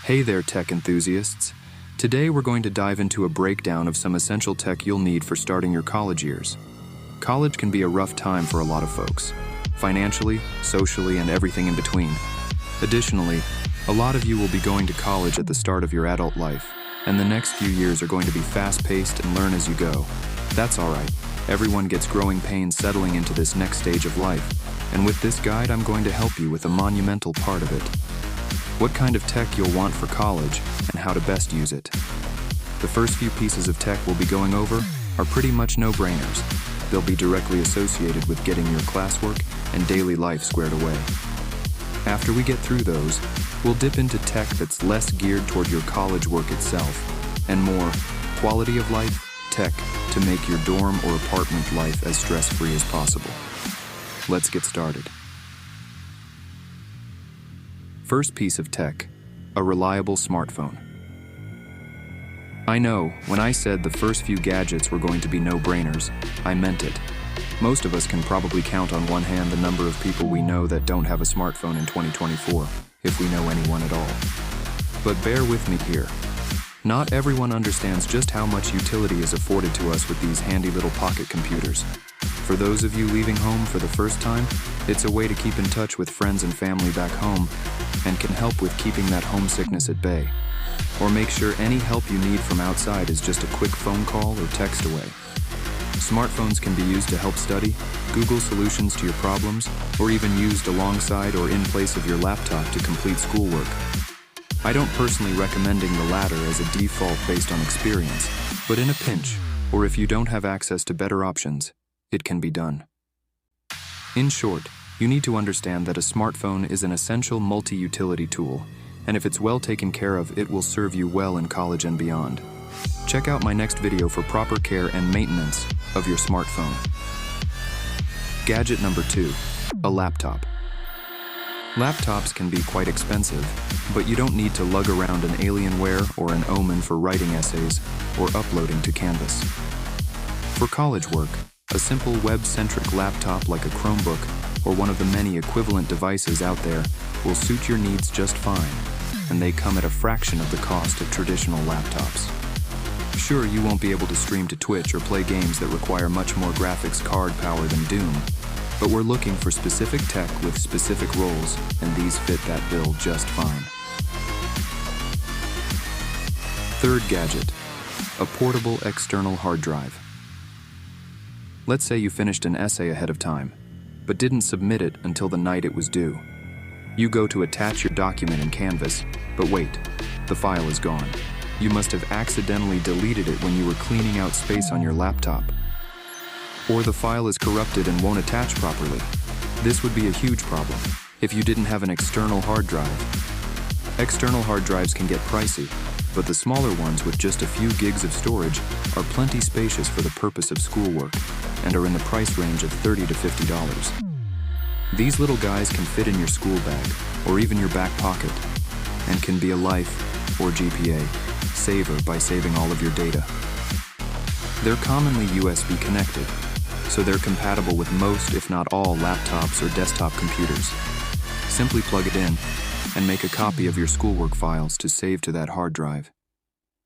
Hey there, tech enthusiasts. Today we're going to dive into a breakdown of some essential tech you'll need for starting your college years. College can be a rough time for a lot of folks, financially, socially, and everything in between. Additionally, a lot of you will be going to college at the start of your adult life, and the next few years are going to be fast-paced and learn as you go. That's all right. Everyone gets growing pains settling into this next stage of life, and with this guide I'm going to help you with a monumental part of it. What kind of tech you'll want for college, and how to best use it. The first few pieces of tech we'll be going over are pretty much no-brainers. They'll be directly associated with getting your classwork and daily life squared away. After we get through those, we'll dip into tech that's less geared toward your college work itself, and more quality of life tech to make your dorm or apartment life as stress-free as possible. Let's get started. First piece of tech, a reliable smartphone. I know, when I said the first few gadgets were going to be no-brainers, I meant it. Most of us can probably count on one hand the number of people we know that don't have a smartphone in 2024, if we know anyone at all. But bear with me here. Not everyone understands just how much utility is afforded to us with these handy little pocket computers. For those of you leaving home for the first time, it's a way to keep in touch with friends and family back home and can help with keeping that homesickness at bay. Or make sure any help you need from outside is just a quick phone call or text away. Smartphones can be used to help study, Google solutions to your problems, or even used alongside or in place of your laptop to complete schoolwork. I don't personally recommending the latter as a default based on experience, but in a pinch, or if you don't have access to better options, it can be done. In short, you need to understand that a smartphone is an essential multi-utility tool, and if it's well taken care of, it will serve you well in college and beyond. Check out my next video for proper care and maintenance of your smartphone. Gadget number 2, a laptop. Laptops can be quite expensive, but you don't need to lug around an Alienware or an Omen for writing essays or uploading to Canvas. For college work, a simple web-centric laptop like a Chromebook or one of the many equivalent devices out there will suit your needs just fine, and they come at a fraction of the cost of traditional laptops. Sure, you won't be able to stream to Twitch or play games that require much more graphics card power than Doom, but we're looking for specific tech with specific roles, and these fit that bill just fine. Third gadget, a portable external hard drive. Let's say you finished an essay ahead of time, but didn't submit it until the night it was due. You go to attach your document in Canvas, but wait, the file is gone. You must have accidentally deleted it when you were cleaning out space on your laptop. Or the file is corrupted and won't attach properly. This would be a huge problem if you didn't have an external hard drive. External hard drives can get pricey, but the smaller ones with just a few gigs of storage are plenty spacious for the purpose of schoolwork and are in the price range of $30 to $50. These little guys can fit in your school bag or even your back pocket and can be a life, or GPA, saver by saving all of your data. They're commonly USB connected, so they're compatible with most, if not all, laptops or desktop computers. Simply plug it in and make a copy of your schoolwork files to save to that hard drive.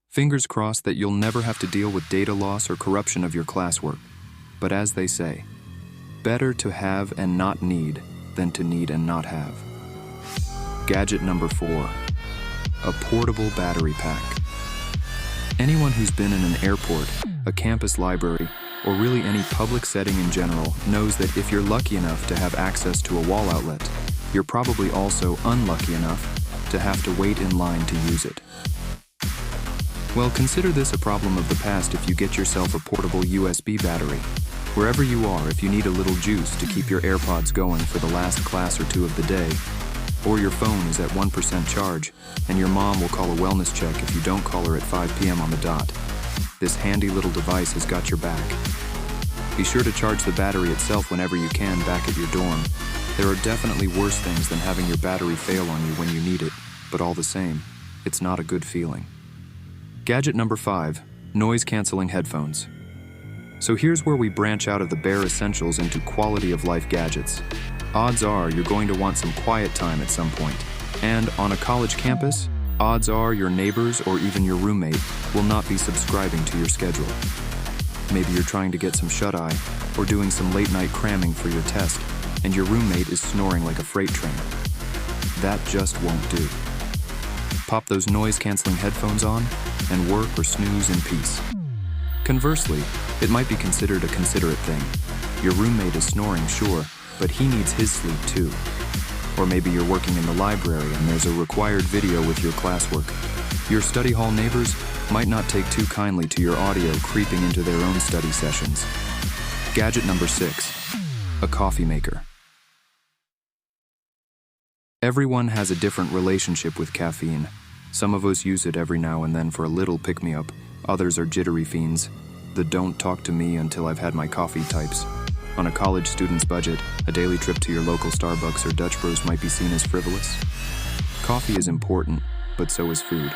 Fingers crossed that you'll never have to deal with data loss or corruption of your classwork. But as they say, better to have and not need than to need and not have. Gadget number 4, a portable battery pack. Anyone who's been in an airport, a campus library, or really any public setting in general knows that if you're lucky enough to have access to a wall outlet, you're probably also unlucky enough to have to wait in line to use it. Well, consider this a problem of the past if you get yourself a portable USB battery. Wherever you are, if you need a little juice to keep your AirPods going for the last class or two of the day, or your phone is at 1% charge, and your mom will call a wellness check if you don't call her at 5 p.m. on the dot, this handy little device has got your back. Be sure to charge the battery itself whenever you can back at your dorm. There are definitely worse things than having your battery fail on you when you need it, but all the same, it's not a good feeling. Gadget number 5, noise-canceling headphones. So here's where we branch out of the bare essentials into quality of life gadgets. Odds are you're going to want some quiet time at some point. And on a college campus, Odds are your neighbors or even your roommate will not be subscribing to your schedule. Maybe you're trying to get some shut-eye or doing some late-night cramming for your test, and your roommate is snoring like a freight train. That just won't do. Pop those noise-canceling headphones on and work or snooze in peace. Conversely, it might be considered a considerate thing. Your roommate is snoring, sure, but he needs his sleep too. Or maybe you're working in the library and there's a required video with your classwork. Your study hall neighbors might not take too kindly to your audio creeping into their own study sessions. Gadget number 6, a coffee maker. Everyone has a different relationship with caffeine. Some of us use it every now and then for a little pick-me-up. Others are jittery fiends, the don't talk to me until I've had my coffee types. On a college student's budget, a daily trip to your local Starbucks or Dutch Bros might be seen as frivolous. Coffee is important, but so is food.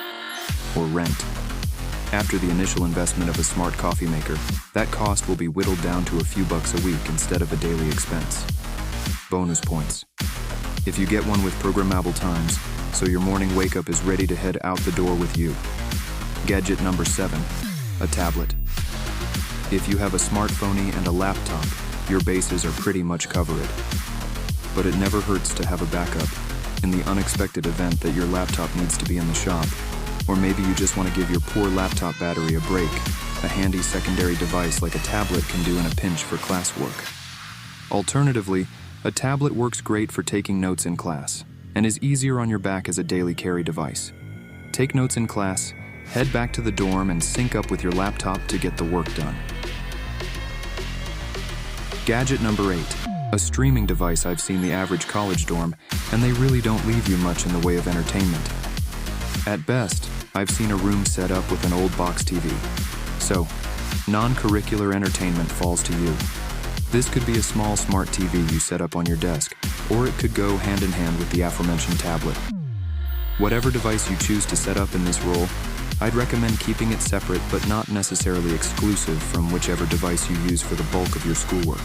Or rent. After the initial investment of a smart coffee maker, that cost will be whittled down to a few bucks a week instead of a daily expense. Bonus points. If you get one with programmable times, so your morning wake-up is ready to head out the door with you. Gadget number 7, a tablet. If you have a smartphone and a laptop, your bases are pretty much covered. But it never hurts to have a backup in the unexpected event that your laptop needs to be in the shop. Or maybe you just want to give your poor laptop battery a break. A handy secondary device like a tablet can do in a pinch for classwork. Alternatively, a tablet works great for taking notes in class and is easier on your back as a daily carry device. Take notes in class, head back to the dorm and sync up with your laptop to get the work done. Gadget number 8, a streaming device. I've seen the average college dorm, and they really don't leave you much in the way of entertainment. At best, I've seen a room set up with an old box TV. So, non-curricular entertainment falls to you. This could be a small smart TV you set up on your desk, or it could go hand in hand with the aforementioned tablet. Whatever device you choose to set up in this role, I'd recommend keeping it separate but not necessarily exclusive from whichever device you use for the bulk of your schoolwork.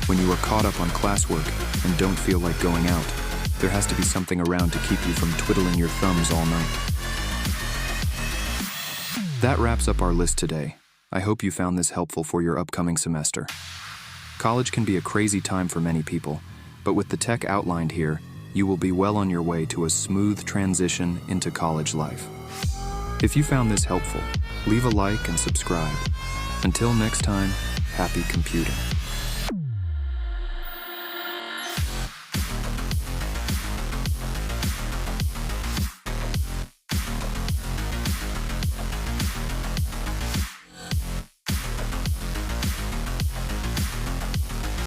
When you are caught up on classwork and don't feel like going out, there has to be something around to keep you from twiddling your thumbs all night. That wraps up our list today. I hope you found this helpful for your upcoming semester. College can be a crazy time for many people, but with the tech outlined here, you will be well on your way to a smooth transition into college life. If you found this helpful, leave a like and subscribe. Until next time, happy computing.